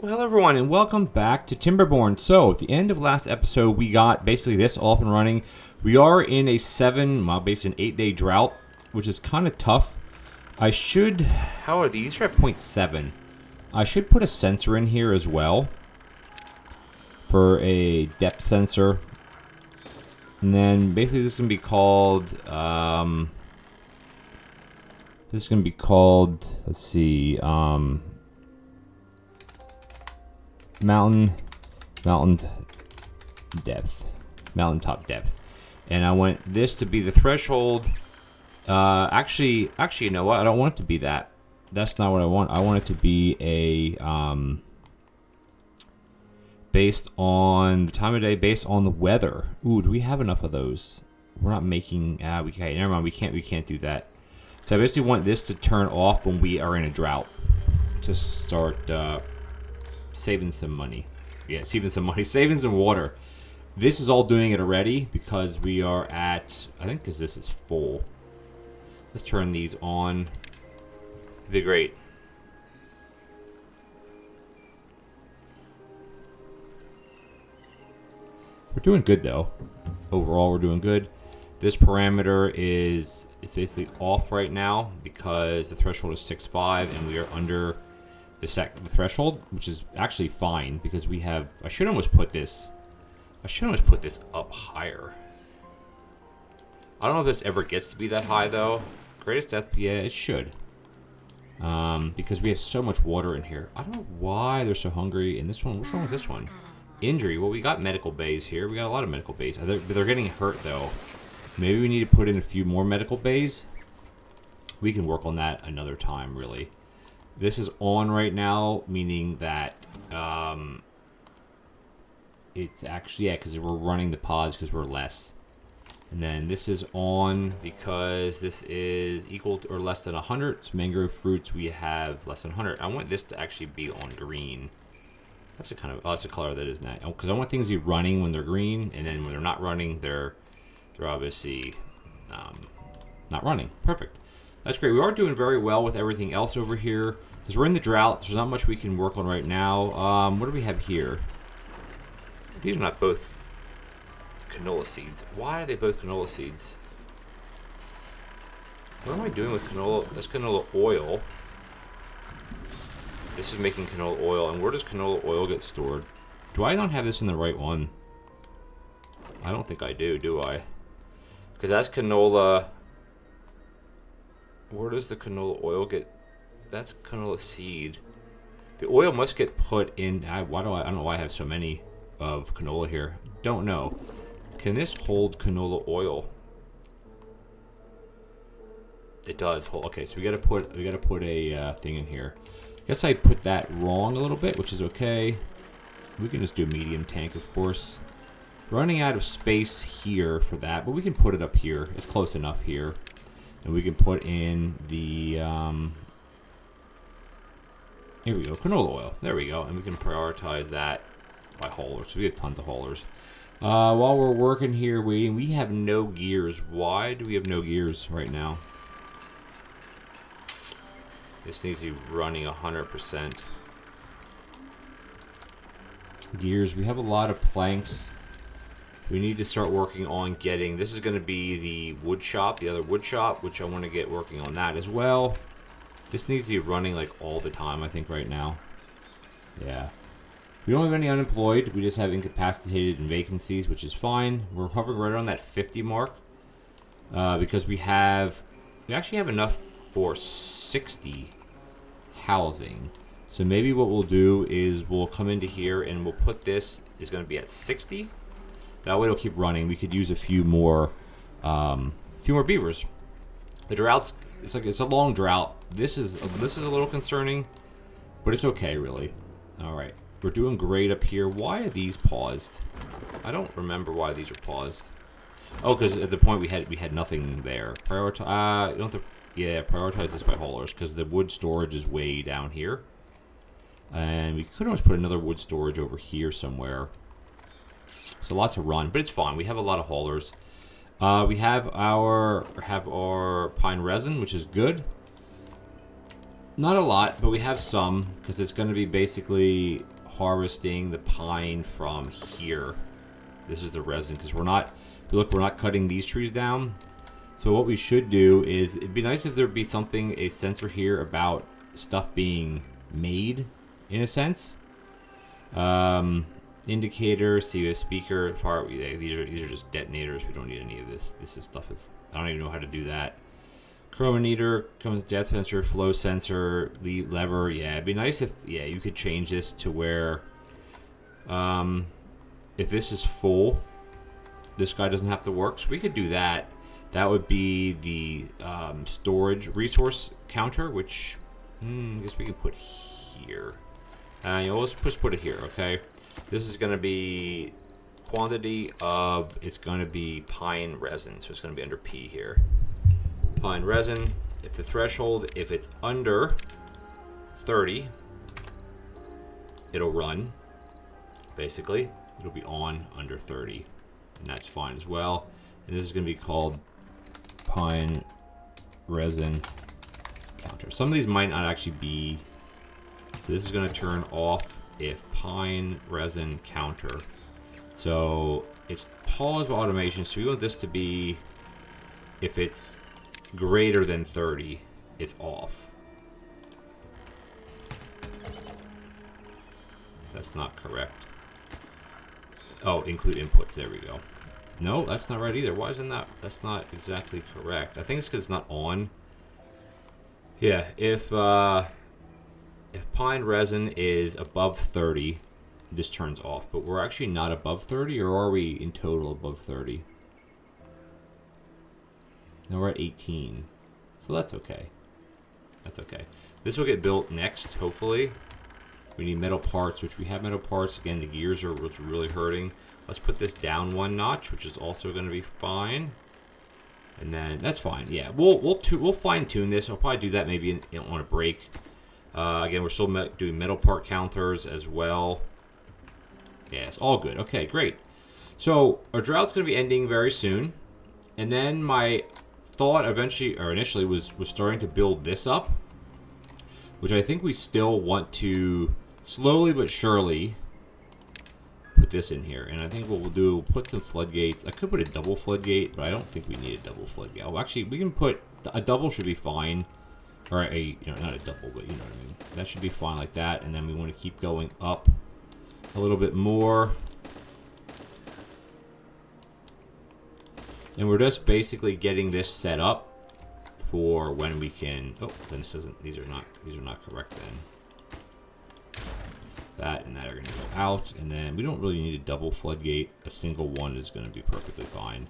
Well, hello everyone, and welcome back to Timberborn. So, at the end of last episode, we got basically this all up and running. We are in a basically an 8-day drought, which is kind of tough. How are these? These are at 0.7. I should put a sensor in here as well for a depth sensor. And then basically this is going to be called, let's see, mountaintop depth, and I want this to be the threshold. Actually, you know what? I don't want it to be that. That's not what I want. I want it to be a based on the time of day, based on the weather. Ooh, do we have enough of those? We're not making. We can't. Never mind. We can't do that. So I basically want this to turn off when we are in a drought to start. Saving some money. Yeah, saving some water. This is all doing it already because we are at, I think because this is full. Let's turn these on. It'd be great. We're doing good though. Overall, we're doing good. This parameter is basically off right now because the threshold is 6.5 and we are under the threshold, which is actually fine because we have. I should almost put this up higher. I don't know if this ever gets to be that high though. Greatest death, yeah, it should. Because we have so much water in here. I don't know why they're so hungry. And this one, what's wrong with this one? Injury. Well, we got medical bays here. We got a lot of medical bays. But they're getting hurt though. Maybe we need to put in a few more medical bays. We can work on that another time, really. This is on right now, meaning that it's actually, yeah, because we're running the pods because we're less. And then this is on because this is equal to or less than 100. So mangrove fruits, we have less than 100. I want this to actually be on green. That's a kind of, that's a color that is not, because I want things to be running when they're green, and then when they're not running, they're obviously not running. Perfect. That's great. We are doing very well with everything else over here. Because we're in the drought, there's not much we can work on right now. What do we have here? These are not both canola seeds. Why are they both canola seeds? What am I doing with canola? That's canola oil. This is making canola oil. And where does canola oil get stored? Do I not have this in the right one? I don't think I do I? Because that's canola. Where does the canola oil get? That's canola seed. The oil must get put in. I don't know why I have so many of canola here. Don't know. Can this hold canola oil? It does hold. Okay, so we gotta put a thing in here. Guess I put that wrong a little bit, which is okay. We can just do a medium tank, of course. Running out of space here for that, but we can put it up here. It's close enough here. And we can put in the, here we go, canola oil. There we go. And we can prioritize that by haulers. So we have tons of haulers. While we're working here, waiting, we have no gears. Why do we have no gears right now? This needs to be running 100%. Gears, we have a lot of planks. We need to start working on getting, this is going to be the wood shop, the other wood shop, which I want to get working on that as well. This needs to be running like all the time, I think, right now. Yeah. We don't have any unemployed. We just have incapacitated and vacancies, which is fine. We're hovering right around that 50 mark because we actually have enough for 60 housing. So maybe what we'll do is we'll come into here and we'll put this is going to be at 60. That way it'll keep running. We could use a few more beavers. The droughts, it's a long drought. This is a little concerning, but it's okay really. All right, we're doing great up here. Why are these paused? I don't remember why these are paused. Oh, because at the point we had nothing there. Prioritize. Prioritize this by haulers because the wood storage is way down here, and we could almost put another wood storage over here somewhere. So lots to run, but it's fine. We have a lot of haulers. We have our pine resin, which is good. Not a lot, but we have some because it's going to be basically harvesting the pine from here. This is the resin, because we're not, look, we're not cutting these trees down. So what we should do is, it'd be nice if there'd be something, a sensor here about stuff being made, in a sense. Indicator, see a speaker, far, these are just detonators. We don't need any of this. This is stuff is, I don't even know how to do that. Chronometer comes depth sensor, flow sensor, lead lever. Yeah, it'd be nice if, yeah, you could change this to where, if this is full, this guy doesn't have to work. So we could do that. That would be the storage resource counter, which I guess we can put here. Let's just put it here, okay? This is going to be quantity of, it's going to be pine resin. So it's going to be under P here. Pine resin. If the threshold, if it's under 30, it'll run. Basically, it'll be on under 30. And that's fine as well. And this is going to be called pine resin counter. Some of these might not actually be. So this is going to turn off if pine resin counter. So it's pause with automation. So we want this to be, if it's greater than 30, it's off. That's not correct. Oh, include inputs. There we go. No, that's not right either. Why isn't that? That's not exactly correct. I think it's because it's not on. Yeah, if pine resin is above 30, this turns off. But we're actually not above 30, or are we in total above 30? No, we're at 18. So that's okay. That's okay. This will get built next, hopefully. We need metal parts, which we have metal parts. Again, the gears are what's really hurting. Let's put this down one notch, which is also going to be fine. And then that's fine. Yeah, we'll fine tune this. I'll probably do that maybe on a break. Again, we're still doing metal part counters as well. Yeah, it's all good. Okay, great. So our drought's going to be ending very soon, and then my thought initially was starting to build this up, which I think we still want to slowly but surely put this in here. And I think what we'll do, we'll put some floodgates. I could put a double floodgate, but I don't think we need a double floodgate. Oh, actually, we can put a double, should be fine. Or not a double, but you know what I mean. That should be fine like that. And then we want to keep going up a little bit more. And we're just basically getting this set up for when we can. Oh, then this doesn't. These are not correct then. That and that are going to go out, and then we don't really need a double floodgate. A single one is going to be perfectly fine.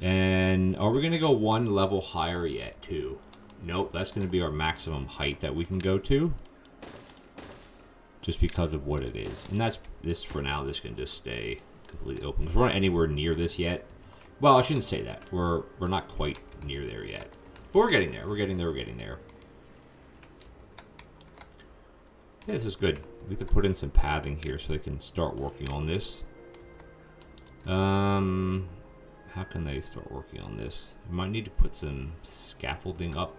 And are we going to go one level higher yet too? Nope, that's going to be our maximum height that we can go to, just because of what it is. And that's this for now. This can just stay completely open because we're not anywhere near this yet. Well, I shouldn't say that. We're not quite near there yet, but we're getting there. We're getting there. We're getting there. Yeah, this is good. We have to put in some pathing here so they can start working on this. How can they start working on this? We might need to put some scaffolding up.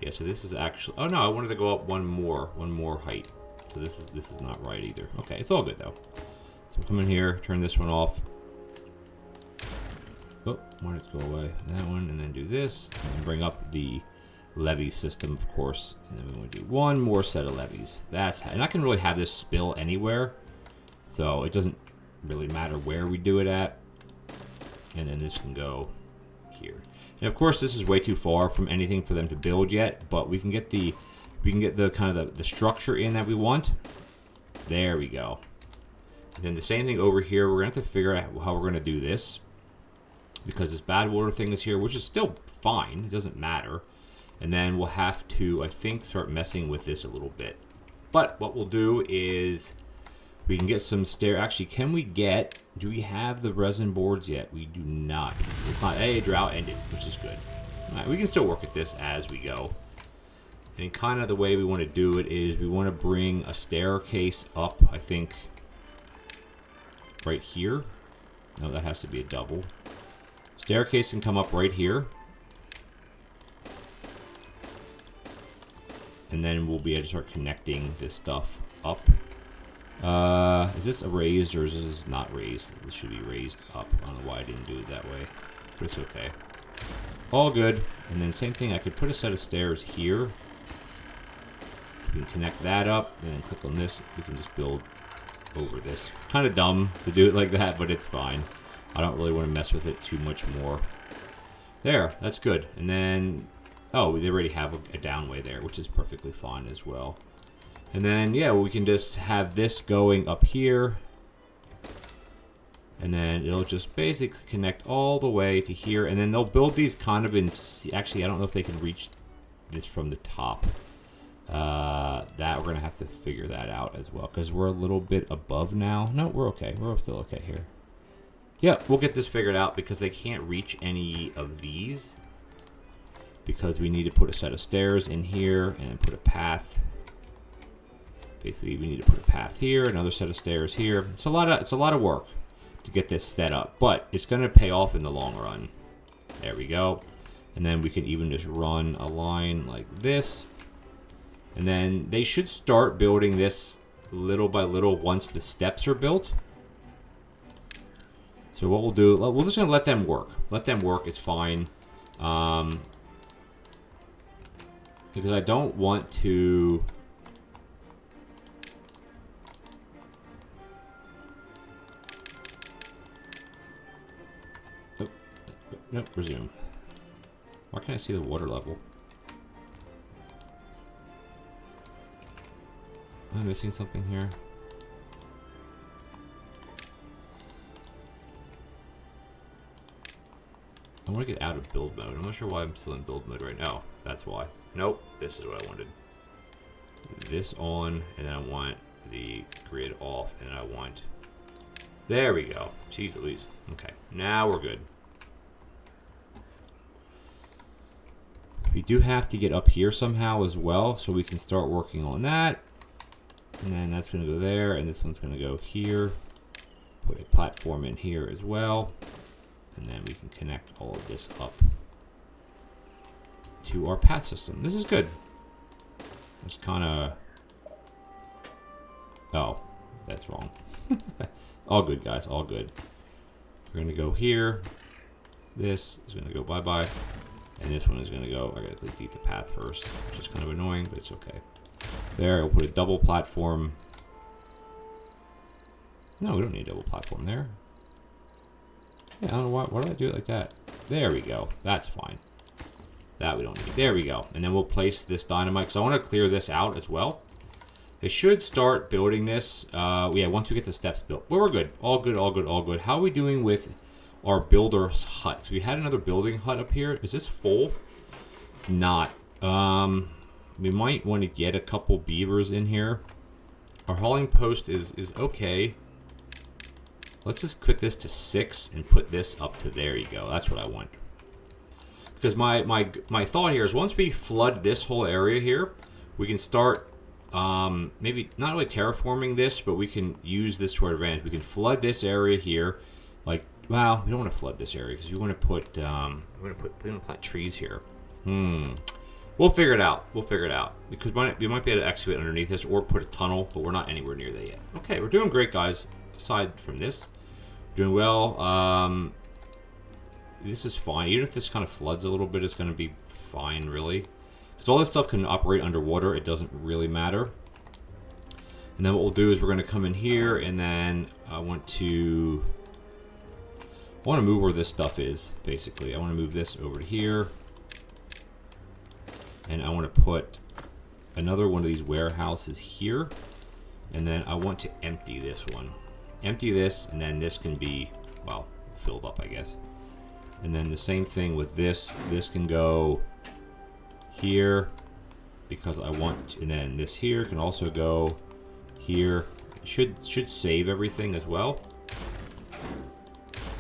Yeah, so this is actually. Oh no, I wanted to go up one more height. So this is not right either. Okay, it's all good though. So come in here, turn this one off. Oh, why did it go away? That one, and then do this, and then bring up the levee system, of course, and then we want to do one more set of levees. And I can really have this spill anywhere, so it doesn't really matter where we do it at. And then this can go here. And of course, this is way too far from anything for them to build yet, but we can get the kind of the structure in that we want. There we go. And then the same thing over here. We're gonna have to figure out how we're gonna do this, because this bad water thing is here, which is still fine. It doesn't matter. And then we'll have to, I think, start messing with this a little bit. But what we'll do is we can get some Actually, do we have the resin boards yet? We do not. It's not a drought ended, which is good. All right, we can still work at this as we go. And kind of the way we want to do it is we want to bring a staircase up, I think, right here. No, that has to be a double. Staircase can come up right here. And then we'll be able to start connecting this stuff up. Is this a raised or is this not raised? This should be raised up. I don't know why I didn't do it that way, but it's okay. All good. And then same thing, I could put a set of stairs here. We can connect that up, and then click on this. We can just build over this. Kind of dumb to do it like that, but it's fine. I don't really want to mess with it too much more. There, that's good. And then, oh, they already have a downway there, which is perfectly fine as well. And then, yeah, we can just have this going up here. And then it'll just basically connect all the way to here. And then they'll build these kind of in... Actually, I don't know if they can reach this from the top. That we're going to have to figure that out as well. Because we're a little bit above now. No, we're okay. We're still okay here. Yeah, we'll get this figured out because they can't reach any of these. Because we need to put a set of stairs in here and then put a path. Basically, we need to put a path here, another set of stairs here. It's a lot of work to get this set up, but it's going to pay off in the long run. There we go. And then we can even just run a line like this. And then they should start building this little by little once the steps are built. So what we'll do, we're just going to let them work. Let them work, it's fine. Because I don't want to... Nope, resume. Why can't I see the water level? Am I missing something here? I want to get out of build mode. I'm not sure why I'm still in build mode right now. That's why. Nope, this is what I wanted. This on, and then I want the grid off, and I want... There we go. Jeez Louise. Okay, now we're good. We do have to get up here somehow as well, so we can start working on that. And then that's going to go there, and this one's going to go here. Put a platform in here as well. And then we can connect all of this up to our path system. This is good. It's kind of... Oh, that's wrong. All good, guys, all good. We're going to go here. This is going to go bye-bye. And this one is going to go, I got to delete the path first, which is kind of annoying, but it's okay. There, I'll put a double platform. No, we don't need a double platform there. Yeah, I don't know why did I do it like that? There we go. That's fine. That we don't need. There we go. And then we'll place this dynamite, because I want to clear this out as well. They should start building this. Yeah, once we get the steps built. Well, we're good. All good, all good, all good. How are we doing with our builder's hut? So we had another building hut up here. Is this full? It's not. We might want to get a couple beavers in here. Our hauling post is okay. Let's just put this to 6 and put this up to there you go. That's what I want. Because my thought here is once we flood this whole area here, we can start maybe not really terraforming this, but we can use this to our advantage. We can flood this area here. Like, well, we don't want to flood this area because we want to put we want to plant trees here. We'll figure it out. We'll figure it out because we might be able to excavate underneath this or put a tunnel, but we're not anywhere near that yet. Okay, we're doing great, guys. Aside from this, we're doing well. This is fine. Even if this kind of floods a little bit, it's going to be fine, really. Because all this stuff can operate underwater. It doesn't really matter. And then what we'll do is we're going to come in here, and then I want to move where this stuff is, basically. I want to move this over to here. And I want to put another one of these warehouses here. And then I want to empty this one. Empty this, and then this can be, well, filled up, I guess. And then the same thing with this. This can go here because I want, and then this here can also go here. It should save everything as well.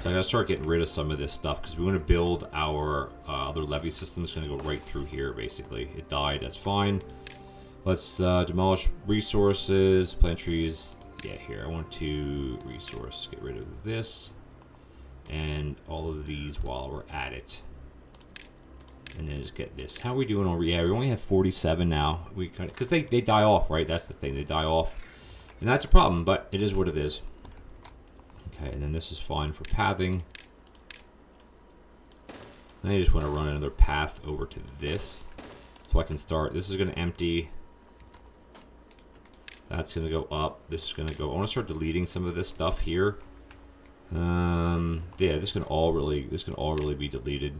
So I gotta start getting rid of some of this stuff because we want to build our other levee system. It's gonna go right through here, basically. It died, that's fine. Let's demolish resources, plant trees. Yeah, here, I want to resource, get rid of this. And all of these while we're at it. And then just get this. How are we doing over? Yeah, we only have 47 now. Because they die off, right? That's the thing. They die off. And that's a problem, but it is what it is. Okay, and then this is fine for pathing. And I just want to run another path over to this. So I can start. This is going to empty. That's going to go up. This is going to go. I want to start deleting some of this stuff here. Yeah, this can all really be deleted.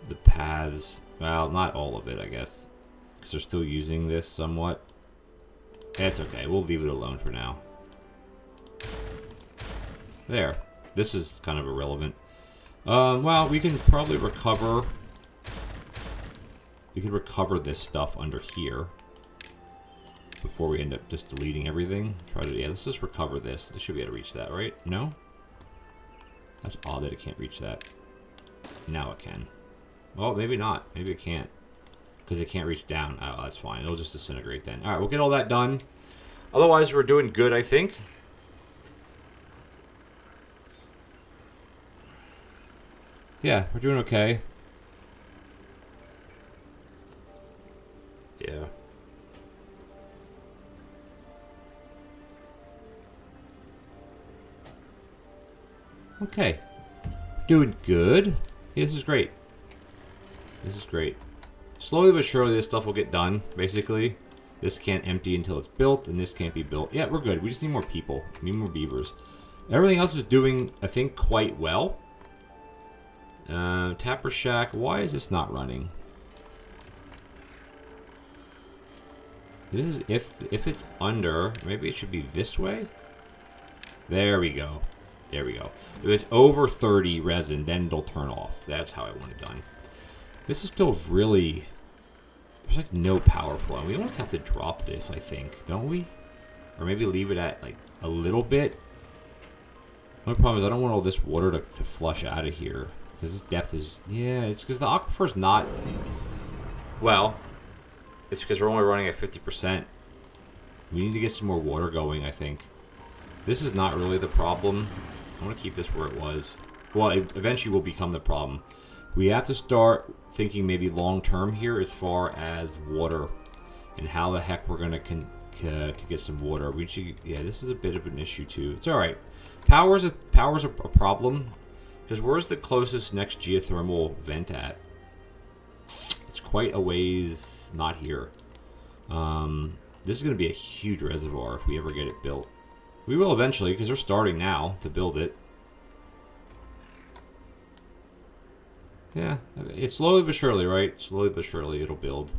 The paths, well, not all of it, I guess, because they're still using this somewhat. It's okay. We'll leave it alone for now. There. This is kind of irrelevant. Well, we can probably recover. We can recover this stuff under here before we end up just deleting everything. Try to, yeah, let's just recover this. It should be able to reach that, right? No? That's odd that it can't reach that. Now it can. Well, maybe not. Maybe it can't. Because it can't reach down. Oh, that's fine. It'll just disintegrate then. Alright, we'll get all that done. Otherwise, we're doing good, I think. Yeah, we're doing okay. Yeah. Okay. Doing good. Yeah, this is great. This is great. Slowly but surely this stuff will get done, basically. This can't empty until it's built, and this can't be built. Yeah, we're good. We just need more people. We need more beavers. Everything else is doing, I think, quite well. Tapper Shack. Why is this not running? This is if it's under, maybe it should be this way. There we go. There we go. If it's over 30 resin, then it'll turn off. That's how I want it done. This is still really... There's like no power flow. We almost have to drop this, I think, don't we? Or maybe leave it at like a little bit. My problem is I don't want all this water to flush out of here. Because this depth is... Yeah, it's because the aquifer's not... Well, it's because we're only running at 50%. We need to get some more water going, I think. This is not really the problem. I want to keep this where it was. Well, it eventually will become the problem. We have to start thinking maybe long-term here as far as water. And how the heck we're going to get some water. We should, yeah, this is a bit of an issue too. It's alright. Power's a problem. Because where's the closest next geothermal vent at? It's quite a ways not here. This is going to be a huge reservoir if we ever get it built. We will eventually, because they're starting now to build it. Yeah, it's slowly but surely, right? Slowly but surely it'll build.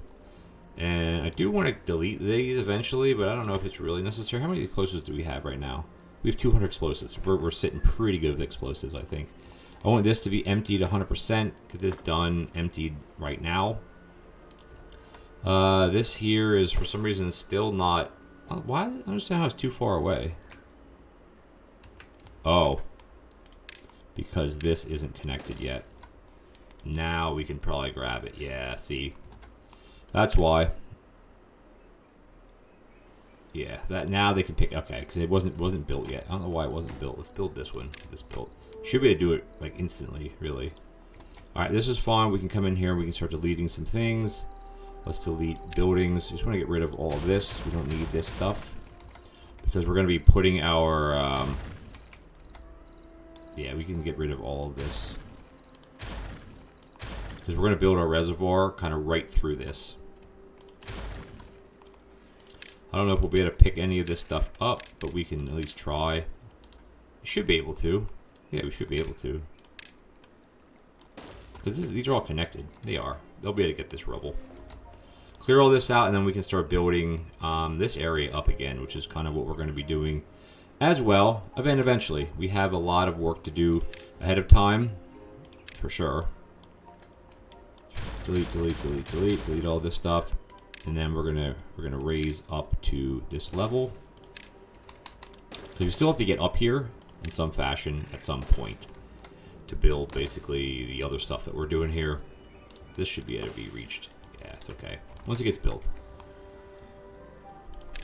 And I do want to delete these eventually, but I don't know if it's really necessary. How many explosives do we have right now? We have 200 explosives. We're sitting pretty good with explosives, I think. I want this to be emptied 100%. Get this done, emptied right now. This here is, for some reason, still not... why? I don't understand how it's too far away. Oh. Because this isn't connected yet. Now we can probably grab it. Yeah, see? That's why. Yeah, that now they can pick... Okay, because it wasn't built yet. I don't know why it wasn't built. Let's build this one. This built. Should be able to do it, like, instantly, really. Alright, this is fine. We can come in here. We can start deleting some things. Let's delete buildings. Just want to get rid of all of this. We don't need this stuff. Because we're going to be putting our... yeah, we can get rid of all of this. Because we're going to build our reservoir kind of right through this. I don't know if we'll be able to pick any of this stuff up, but we can at least try. We should be able to. Yeah, we should be able to. Because these are all connected. They are. They'll be able to get this rubble. Clear all this out, and then we can start building this area up again, which is kind of what we're going to be doing as well. Eventually, we have a lot of work to do ahead of time, for sure. Delete, delete, delete, delete, delete all this stuff, and then we're gonna raise up to this level. So you still have to get up here in some fashion at some point to build basically the other stuff that we're doing here. This should be able to be reached. Yeah, it's okay. Once it gets built.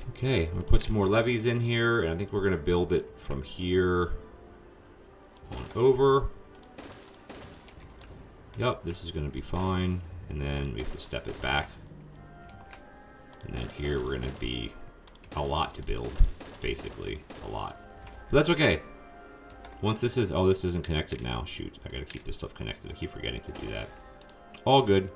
Okay, I'm gonna put some more levees in here, and I think we're gonna build it from here on over. Yep, this is gonna be fine. And then we have to step it back. And then here we're going to be a lot to build, basically a lot. But that's okay. Once this is, oh, this isn't connected now. Shoot, I got to keep this stuff connected. I keep forgetting to do that. All good.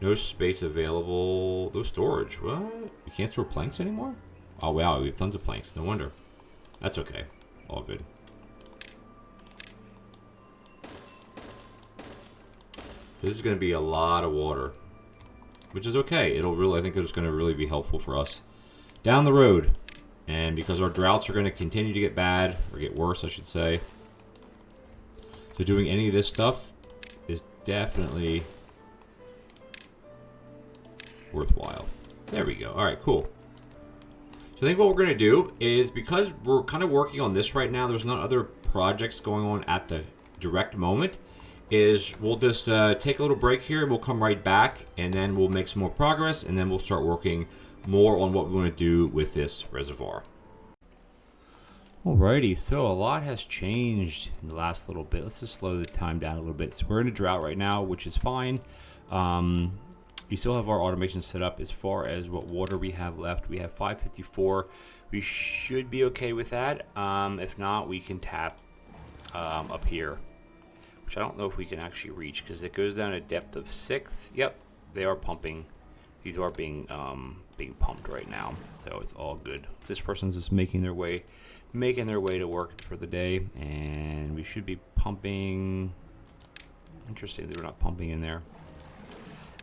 No space available. No storage. What? You can't store planks anymore? Oh, wow, we have tons of planks. No wonder. That's okay. All good. This is going to be a lot of water, which is okay. It'll really, I think it's going to really be helpful for us down the road. And because our droughts are going to continue to get bad, or get worse, I should say. So doing any of this stuff is definitely worthwhile. There we go. All right, cool. So I think what we're going to do is, because we're kind of working on this right now, there's not other projects going on at the direct moment, is we'll just take a little break here and we'll come right back and then we'll make some more progress and then we'll start working more on what we want to do with this reservoir. Alrighty, so a lot has changed in the last little bit. Let's just slow the time down a little bit. So we're in a drought right now, which is fine. We still have our automation set up as far as what water we have left. We have 554. We should be okay with that. If not, we can tap up here, which I don't know if we can actually reach because it goes down a depth of 6. Yep, they are pumping. These are being pumped right now, so it's all good. This person's just making their way to work for the day, and we should be pumping. Interestingly, we're not pumping in there.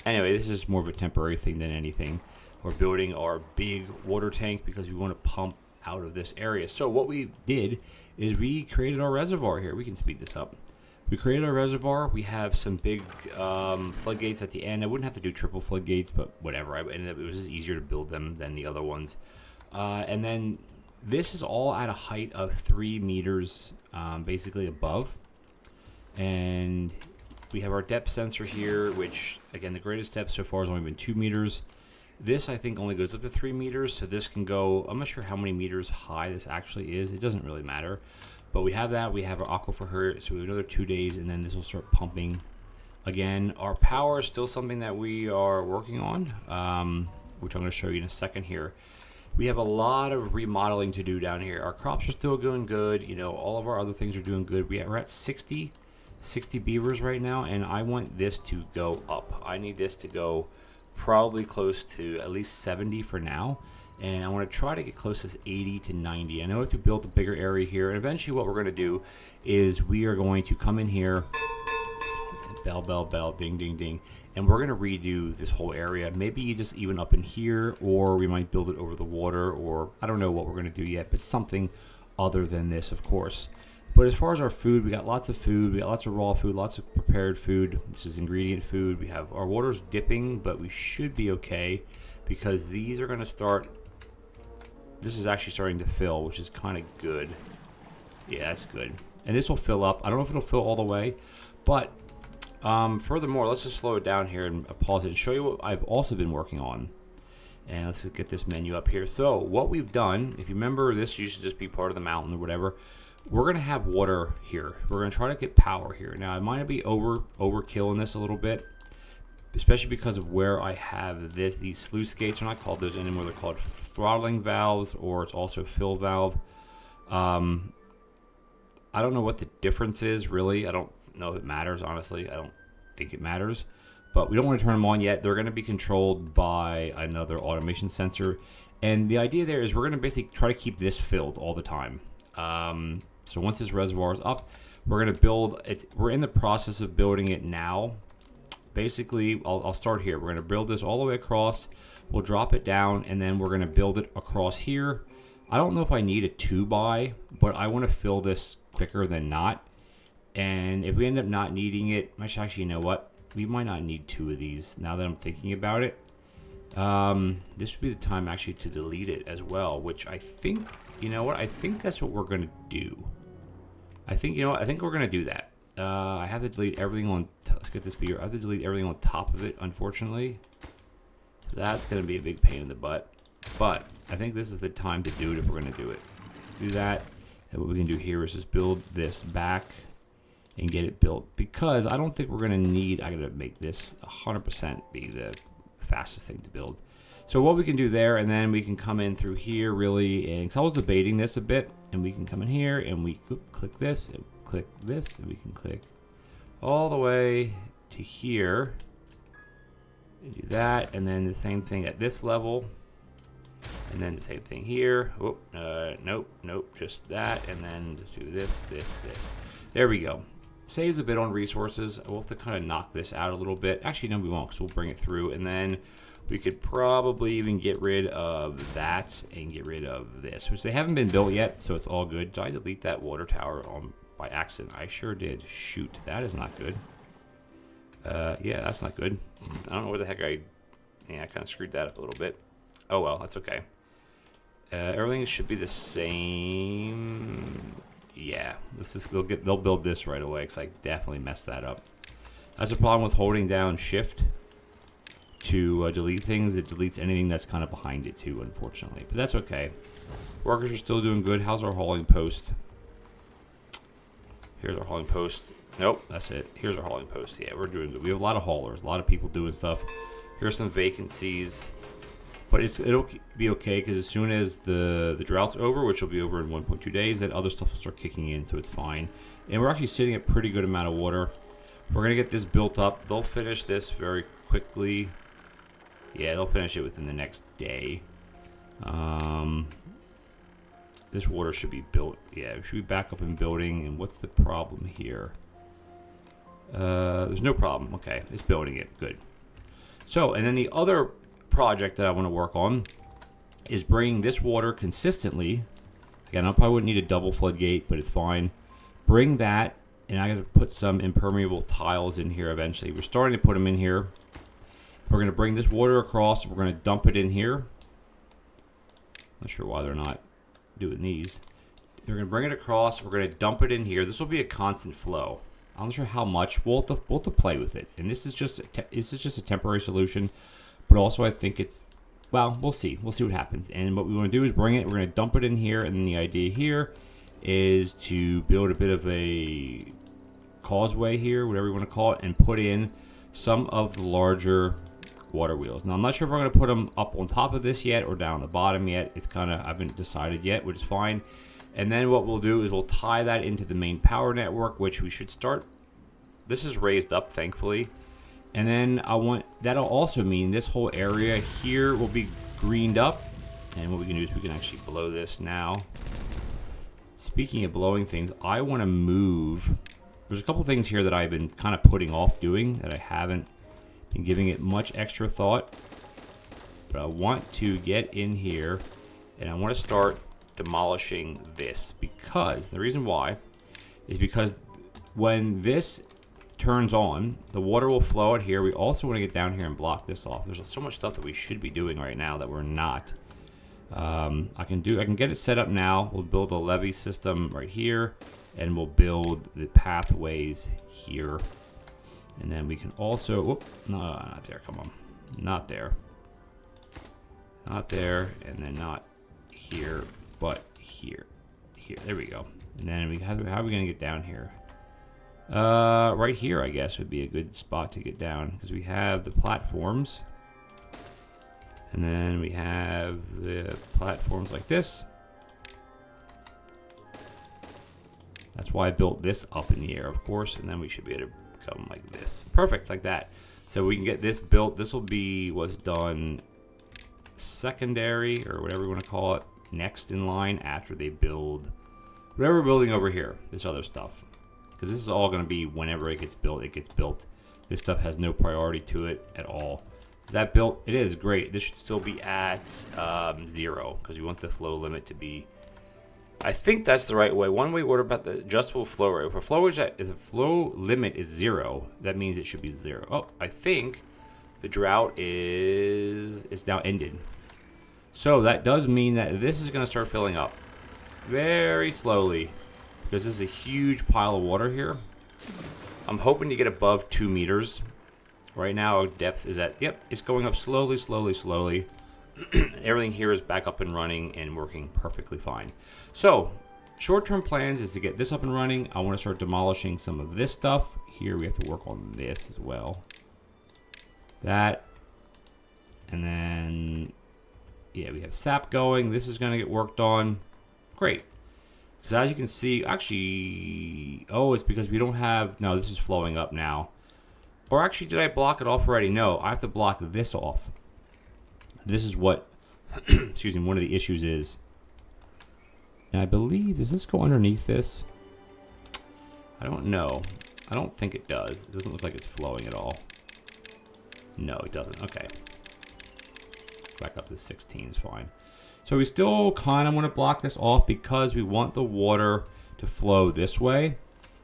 Anyway, this is more of a temporary thing than anything. We're building our big water tank because we want to pump out of this area. So what we did is we created our reservoir here. We can speed this up. We created our reservoir. We have some big floodgates at the end. I wouldn't have to do triple floodgates, but whatever. It was just easier to build them than the other ones. And then this is all at a height of 3 meters, basically above. And we have our depth sensor here, which, again, the greatest depth so far has only been 2 meters. This, I think, only goes up to 3 meters, so this can go, I'm not sure how many meters high this actually is. It doesn't really matter. But we have that. We have our aquifer here, so we have another 2 days, and then this will start pumping again. Our power is still something that we are working on, which I'm going to show you in a second here. We have a lot of remodeling to do down here. Our crops are still doing good. You know, all of our other things are doing good. We're at 60 beavers right now, and I want this to go up. I need this to go probably close to at least 70 for now, and I want to try to get close to 80 to 90. I know if we build a bigger area here, and eventually what we're going to do is we are going to come in here, bell, bell, bell, ding, ding, ding, and we're going to redo this whole area. Maybe just even up in here, or we might build it over the water, or I don't know what we're going to do yet, but something other than this, of course. But as far as our food, we got lots of food. We got lots of raw food, lots of prepared food. This is ingredient food. We have our water's dipping, but we should be okay because these are going to start. This is actually starting to fill, which is kind of good. Yeah, that's good. And this will fill up. I don't know if it'll fill all the way, but furthermore, let's just slow it down here and pause it and show you what I've also been working on. And let's just get this menu up here. So what we've done, if you remember, this used to just be part of the mountain or whatever. We're going to have water here. We're going to try to get power here. Now, it might be overkill in this a little bit, especially because of where I have these sluice gates. They're not called those anymore. They're called throttling valves, or it's also fill valve. I don't know what the difference is, really. I don't know if it matters, honestly. I don't think it matters. But we don't want to turn them on yet. They're going to be controlled by another automation sensor. And the idea there is we're going to basically try to keep this filled all the time. So once this reservoir is up, we're going to build it. We're in the process of building it now. Basically, I'll start here. We're going to build this all the way across. We'll drop it down, and then we're going to build it across here. I don't know if I need a 2x, but I want to fill this quicker than not. And if we end up not needing it, actually, you know what? We might not need 2 of these now that I'm thinking about it. This would be the time actually to delete it as well, which I think, you know what? I think that's what we're going to do. I think, you know what? I think we're going to do that. I have to delete everything on, let's get this Beaver. I have to delete everything on top of it, unfortunately. That's going to be a big pain in the butt. But I think this is the time to do it if we're going to do it. Do that. And what we can do here is just build this back and get it built. Because I don't think we're going to need, I got to make this 100% be the fastest thing to build. So what we can do there, and then we can come in through here really, and 'cause I was debating this a bit, and we can come in here and we click this, and we can click all the way to here, and do that, and then the same thing at this level, and then the same thing here. Oh, nope, just that, and then just do this. There we go. Saves a bit on resources. We'll have to kind of knock this out a little bit. Actually, no, we won't, because we'll bring it through, and then we could probably even get rid of that and get rid of this, which they haven't been built yet, so it's all good. Did I delete that water tower by accident? I sure did. Shoot, that is not good. Yeah, that's not good. I don't know where the heck I kind of screwed that up a little bit. Oh well, that's okay. Everything should be the same. Yeah, they'll build this right away, because I definitely messed that up. That's a problem with holding down shift to delete things. It deletes anything that's kind of behind it too, unfortunately, but that's okay. Workers are still doing good. How's our hauling post? Here's our hauling post. Nope, that's it. Here's our hauling post. Yeah, we're doing good. We have a lot of haulers, a lot of people doing stuff. Here's some vacancies, but it'll be okay, because as soon as the drought's over, which will be over in 1.2 days, then other stuff will start kicking in, so it's fine. And we're actually sitting at pretty good amount of water. We're gonna get this built up. They'll finish this very quickly. Yeah, they'll finish it within the next day. This water should be built. Yeah, it should be back up in building. And what's the problem here? There's no problem. Okay, it's building it. Good. So, and then the other project that I want to work on is bringing this water consistently. Again, I probably wouldn't need a double floodgate, but it's fine. Bring that, and I got to put some impermeable tiles in here eventually. We're starting to put them in here. We're going to bring this water across. We're going to dump it in here. Not sure why they're not doing these. We're going to bring it across. We're going to dump it in here. This will be a constant flow. I'm not sure how much. We'll have to play with it. And this is just a temporary solution. But also, I think it's, well, we'll see. We'll see what happens. And what we want to do is bring it. We're going to dump it in here. And the idea here is to build a bit of a causeway here, whatever you want to call it, and put in some of the larger water wheels. Now, I'm not sure if we're going to put them up on top of this yet or down on the bottom yet. It's kind of, I haven't decided yet, which is fine. And then what we'll do is we'll tie that into the main power network, which we should start. This is raised up, thankfully. And then that'll also mean this whole area here will be greened up. And what we can do is we can actually blow this now. Speaking of blowing things, I want to move. There's a couple things here that I've been kind of putting off doing that I haven't been giving it much extra thought. But I want to get in here and I want to start demolishing this, because the reason why is because when this turns on, the water will flow out here. We also want to get down here and block this off. There's so much stuff that we should be doing right now that we're not. I can get it set up now. We'll build a levee system right here, and we'll build the pathways here. And then we can also, whoop, no, not there, come on. Not there. Not there, and then not here, but here. Here, there we go. And then how are we gonna get down here? Right here, I guess, would be a good spot to get down, because we have the platforms. And then we have the platforms like this. That's why I built this up in the air, of course, and then we should be able to come like this. Perfect, like that. So we can get this built. This will be what's done secondary, or whatever you want to call it, next in line after they build whatever we're building over here, this other stuff. Because this is all going to be whenever it gets built, it gets built. This stuff has no priority to it at all. Is that built? It is, great. This should still be at 0, because we want the flow limit to be, I think that's the right way. One way order about the adjustable flow rate. If a flow limit is 0, that means it should be 0. Oh, I think the drought is now ended. So that does mean that this is going to start filling up very slowly, because this is a huge pile of water here. I'm hoping to get above 2 meters. Right now, depth is at, yep, it's going up slowly, slowly, slowly. Everything here is back up and running and working perfectly fine. So, short-term plans is to get this up and running. I want to start demolishing some of this stuff. Here, we have to work on this as well. That. And then Yeah, we have sap going. This is going to get worked on. Great. Because as you can see, actually, oh, it's because we don't have, no, this is flowing up now. Or actually, did I block it off already? No, I have to block this off. This is what, excuse me, one of the issues is. And I believe, does this go underneath this? I don't know. I don't think it does. It doesn't look like it's flowing at all. No, it doesn't. Okay. Back up to 16 is fine. So we still kind of want to block this off because we want the water to flow this way.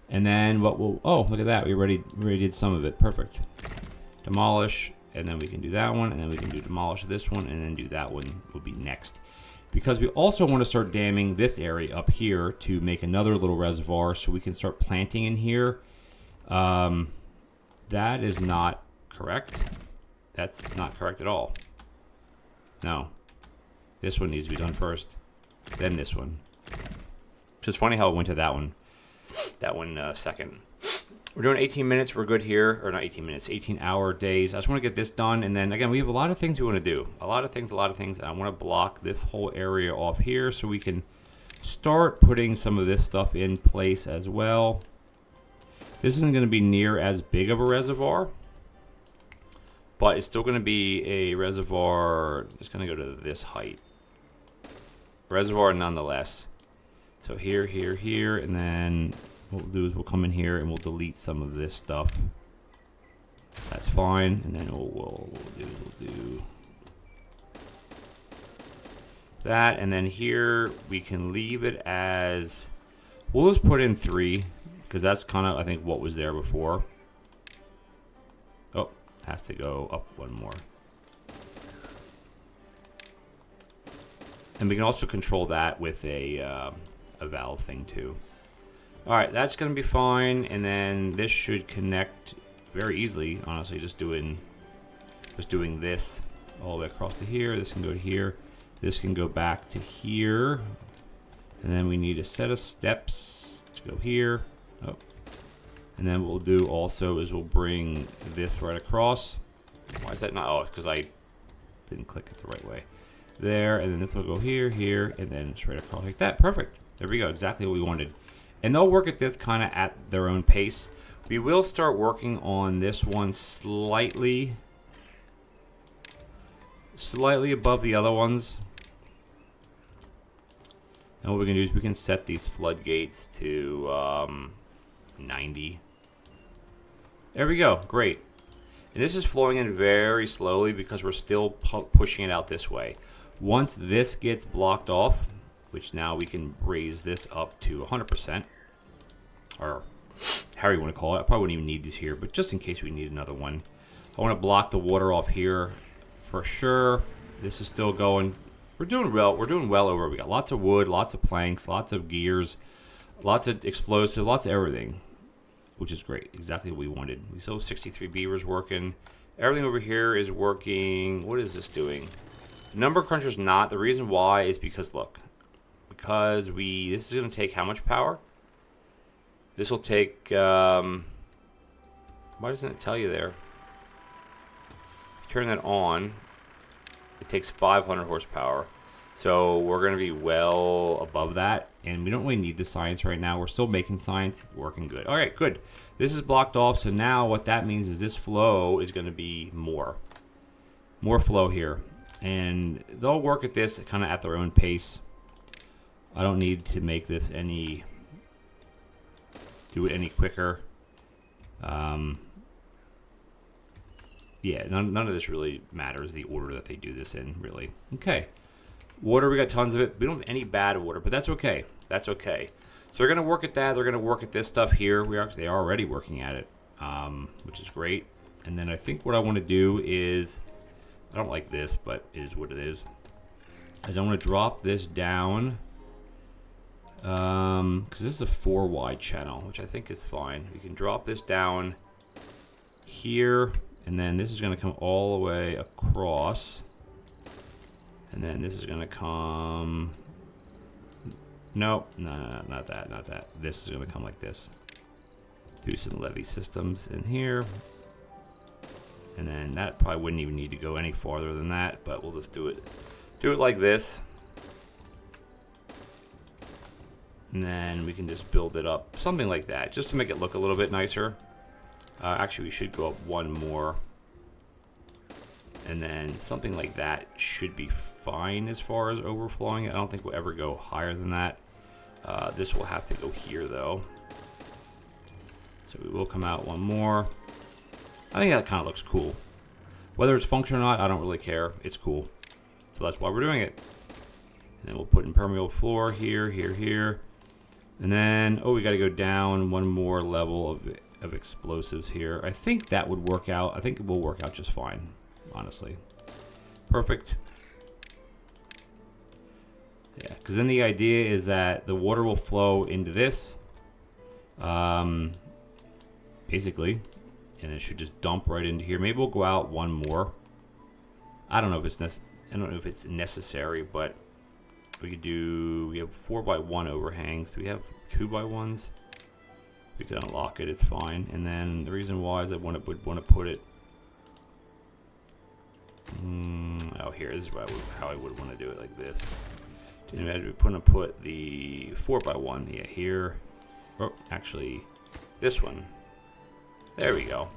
And then what we'll, oh, look at that. We already did some of it. Perfect. Demolish, and then we can do that one, and then we can do demolish this one, and then do that one will be next. Because we also want to start damming this area up here to make another little reservoir so we can start planting in here. That is not correct. That's not correct at all. No. This one needs to be done first. Then this one. It's funny how it went to that one. That one second. We're doing 18 minutes. We're good here. Or not 18 minutes. 18-hour days. I just want to get this done. And then, again, we have a lot of things we want to do. A lot of things. And I want to block this whole area off here so we can start putting some of this stuff in place as well. This isn't going to be near as big of a reservoir. But it's still going to be a reservoir. It's going to go to this height. Reservoir nonetheless. So here, here, here, and then what we'll do is we'll come in here and we'll delete some of this stuff. That's fine. And then we'll do that. And then here we can leave it as, we'll just put in 3 because that's kind of, I think, what was there before. Oh. Has to go up one more. And we can also control that with a valve thing too. Alright, that's going to be fine. And then this should connect very easily, honestly, just doing this all the way across to here. This can go to here. This can go back to here. And then we need a set of steps to go here. Oh. And then what we'll do also is we'll bring this right across. Why is that not? Oh, because I didn't click it the right way. There, and then this will go here, here, and then straight across like that. Perfect. There we go. Exactly what we wanted. And they'll work at this kind of at their own pace. We will start working on this one slightly above the other ones. And what we can do is we can set these floodgates to 90. There we go. Great. And this is flowing in very slowly because we're still pushing it out this way. Once this gets blocked off, which now we can raise this up to 100%, or however you want to call it. I probably wouldn't even need these here, but just in case we need another one. I want to block the water off here for sure. This is still going. We're doing well. We're doing well over. We got lots of wood, lots of planks, lots of gears, lots of explosive, lots of everything. Which is great. Exactly what we wanted. We still have 63 beavers working. Everything over here is working. What is this doing? Number cruncher's not. The reason why is because, look. Because this is going to take how much power? This will take, why doesn't it tell you there? Turn that on. It takes 500 horsepower. So we're going to be well above that. And we don't really need the science right now. We're still making science. Working good. All right, good. This is blocked off. So now what that means is this flow is going to be more. More flow here. And they'll work at this kind of at their own pace. I don't need to make this do it any quicker. Yeah, none of this really matters, the order that they do this in, really. Okay. Water, we got tons of it. We don't have any bad water, but that's okay. That's okay. So they're going to work at that. They're going to work at this stuff here. They are already working at it, which is great. And then I think what I want to do is, I don't like this, but it is what it is I want to drop this down, because this is a 4 wide channel, which I think is fine. We can drop this down here. And then this is going to come all the way across. And then this is going to come... Nope, no, not that, not that. This is going to come like this. Do some levee systems in here. And then that probably wouldn't even need to go any farther than that, but we'll just do it Do it like this. And then we can just build it up. Something like that. Just to make it look a little bit nicer. Actually, we should go up one more. And then something like that should be fine as far as overflowing. I don't think we'll ever go higher than that. This will have to go here, though. So we will come out one more. I think that kind of looks cool. Whether it's functional or not, I don't really care. It's cool. So that's why we're doing it. And then we'll put impermeable floor here, here, here. And then, oh, we got to go down one more level of explosives here. I think that would work out. I think it will work out just fine, honestly. Perfect. Yeah, because then the idea is that the water will flow into this, basically, and it should just dump right into here. Maybe we'll go out one more. I don't know if it's necessary, but we could do. We have 4x1 overhangs. Do we have 2x1s? We can unlock it. It's fine. And then the reason why is I would want to put it. Oh, here. This is how I would want to do it, like this. We're going to put the 4x1, yeah, here. Oh, actually, this one. There we go.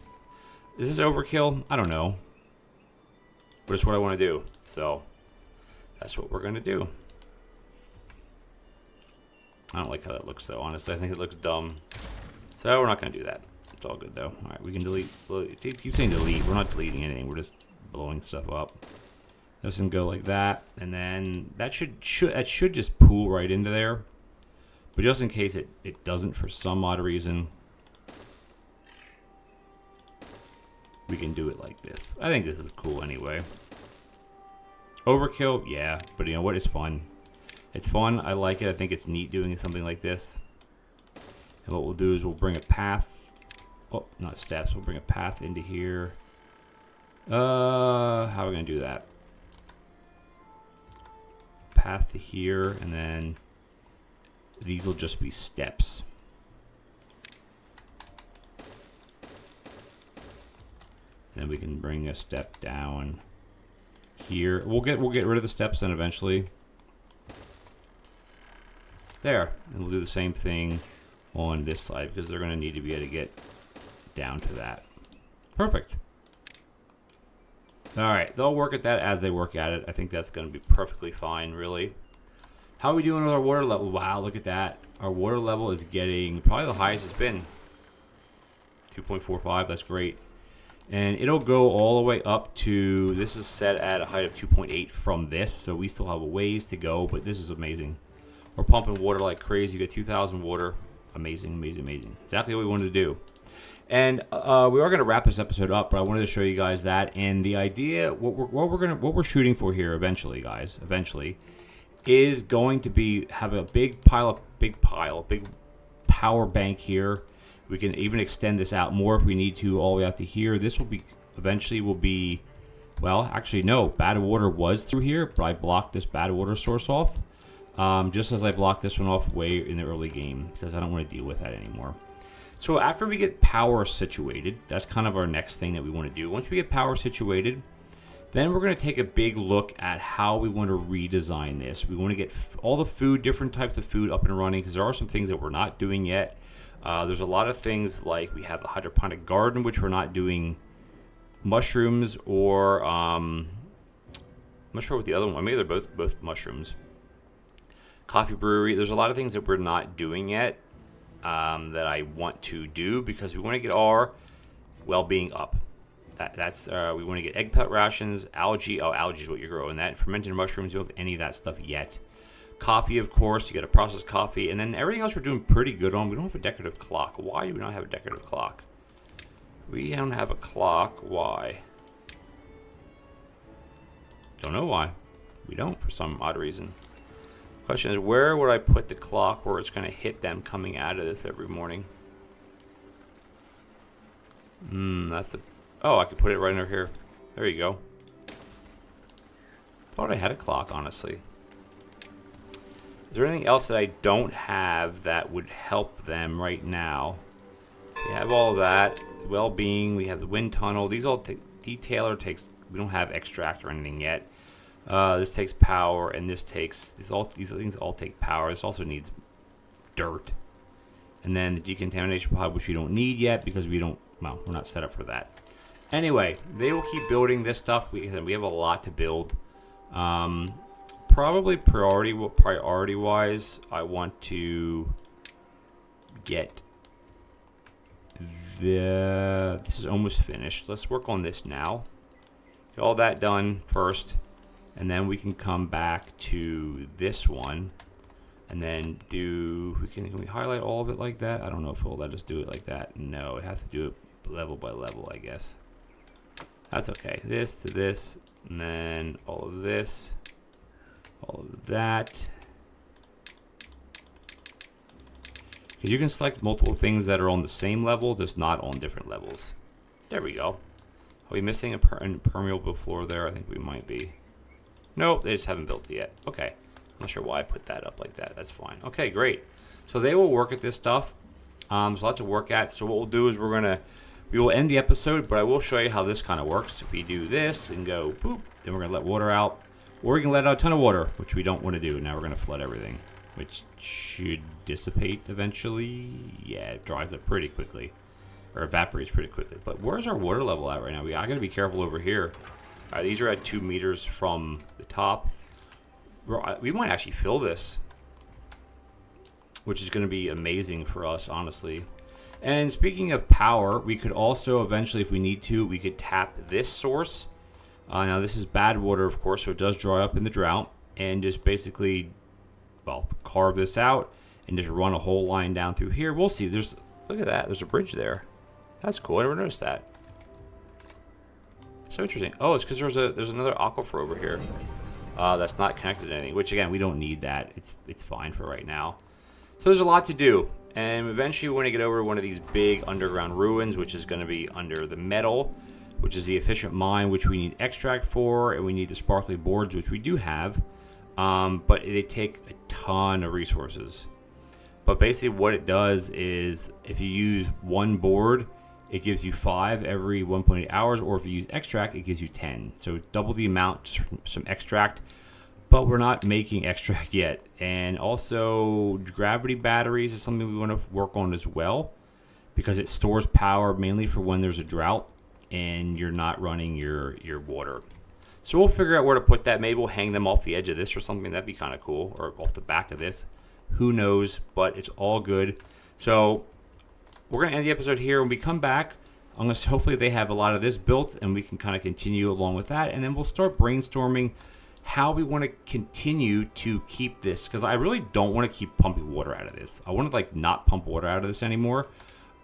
Is this overkill? I don't know. But it's what I want to do. So, that's what we're going to do. I don't like how that looks, though, honestly. I think it looks dumb. So, we're not going to do that. It's all good, though. Alright, we can delete. Keep saying delete. We're not deleting anything. We're just blowing stuff up. This can go like that, and then that should just pool right into there. But just in case it doesn't for some odd reason, we can do it like this. I think this is cool anyway. Overkill, yeah, but you know what? It's fun. It's fun. I like it. I think it's neat doing something like this. And what we'll do is we'll bring a path. Oh, not steps. We'll bring a path into here. How are we gonna do that? Path to here, and then these will just be steps. And then we can bring a step down here. We'll get rid of the steps then eventually. There, and we'll do the same thing on this side because they're going to need to be able to get down to that. Perfect. All right, they'll work at that as they work at it. I think that's going to be perfectly fine, really. How are we doing with our water level? Wow, look at that. Our water level is getting probably the highest it's been. 2.45, that's great. And it'll go all the way up to, this is set at a height of 2.8 from this, so we still have a ways to go, but this is amazing. We're pumping water like crazy. You get 2,000 water. Amazing, amazing, amazing. Exactly what we wanted to do. And we are going to wrap this episode up, but I wanted to show you guys that. And the idea, what we're shooting for here eventually, guys, is going to be have a big power bank here. We can even extend this out more if we need to, all the way out to here. This will be eventually well, actually no, bad water was through here, but I blocked this bad water source off, just as I blocked this one off way in the early game because I don't want to deal with that anymore. So after we get power situated, that's kind of our next thing that we want to do. Once we get power situated, then we're going to take a big look at how we want to redesign this. We want to get all the food, different types of food up and running, because there are some things that we're not doing yet. There's a lot of things like we have a hydroponic garden, which we're not doing mushrooms or I'm not sure what the other one. Maybe they're both mushrooms. Coffee brewery. There's a lot of things that we're not doing yet. That I want to do because we want to get our well-being up. We want to get egg pelt rations, algae. Oh, algae is what you're growing. That fermented mushrooms. You don't have any of that stuff yet. Coffee, of course. You got to process coffee, and then everything else we're doing pretty good on. We don't have a decorative clock. Why do we not have a decorative clock? We don't have a clock. Why? Don't know why. We don't for some odd reason. Question is, where would I put the clock where it's going to hit them coming out of this every morning? That's the... Oh, I could put it right over here. There you go. Thought I had a clock, honestly. Is there anything else that I don't have that would help them right now? We have all of that. Well-being, we have the wind tunnel. These all detailer takes... We don't have extract or anything yet. This takes power, and this takes these things all take power. This also needs dirt, and then the decontamination pod, which we don't need yet because we're not set up for that. Anyway, they will keep building this stuff. We have a lot to build. Probably priority wise, I want to get this is almost finished. Let's work on this now. Get all that done first, and then we can come back to this one, and then can we highlight all of it like that? I don't know if it'll let us do it like that. No, it has to do it level by level, I guess. That's okay. This to this, and then all of this, all of that. Because you can select multiple things that are on the same level, just not on different levels. There we go. Are we missing an impermeable floor there? I think we might be. Nope, they just haven't built it yet. Okay. I'm not sure why I put that up like that. That's fine. Okay, great. So they will work at this stuff. There's a lot to work at. So what we'll do is we will end the episode, but I will show you how this kind of works. If we do this and go boop, then we're going to let water out. Or we can let out a ton of water, which we don't want to do. Now we're going to flood everything, which should dissipate eventually. Yeah, it dries up pretty quickly. Or evaporates pretty quickly. But where's our water level at right now? I got to be careful over here. These are at 2 meters from the top. We might actually fill this, which is going to be amazing for us, honestly. And speaking of power, we could also eventually, if we need to, we could tap this source. Now this is bad water, of course, so it does dry up in the drought, and just basically, well, carve this out and just run a whole line down through here. We'll see. Look at that. There's a bridge there. That's cool. I never noticed that. So interesting. Oh, it's because there's another aquifer over here that's not connected to anything. Which again, we don't need that. It's fine for right now. So there's a lot to do, and eventually we want to get over one of these big underground ruins, which is going to be under the metal, which is the efficient mine, which we need extract for, and we need the sparkly boards, which we do have, but they take a ton of resources. But basically what it does is if you use one board, it gives you 5 every 1.8 hours, or if you use extract, it gives you 10. So double the amount just from some extract, but we're not making extract yet. And also gravity batteries is something we want to work on as well, because it stores power mainly for when there's a drought and you're not running your water. So we'll figure out where to put that. Maybe we'll hang them off the edge of this or something. That'd be kind of cool, or off the back of this. Who knows, but it's all good. So we're going to end the episode here. When we come back, hopefully they have a lot of this built, and we can kind of continue along with that. And then we'll start brainstorming how we want to continue to keep this, because I really don't want to keep pumping water out of this. I want to not pump water out of this anymore.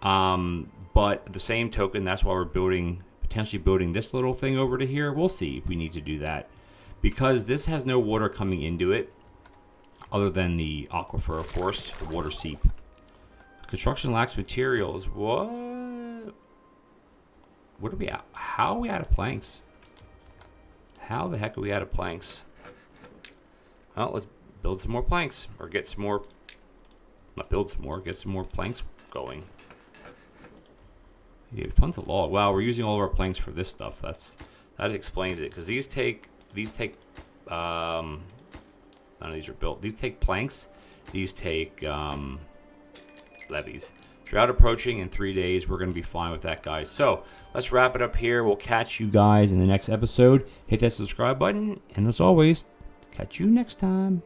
But at the same token, that's why we're potentially building this little thing over to here. We'll see if we need to do that, because this has no water coming into it other than the aquifer, of course, the water seep. Construction lacks materials. What are we at? How are we out of planks? How the heck are we out of planks? Well, let's build some more planks, or get some more. Not build some more. Get some more planks going. Yeah, tons of log. Wow, we're using all of our planks for this stuff. That explains it, because these take none of these are built. These take planks. These take levees. Drought approaching in 3 days. We're going to be fine with that, guys. So let's wrap it up here. We'll catch you guys in the next episode. Hit that subscribe button, and as always, catch you next time.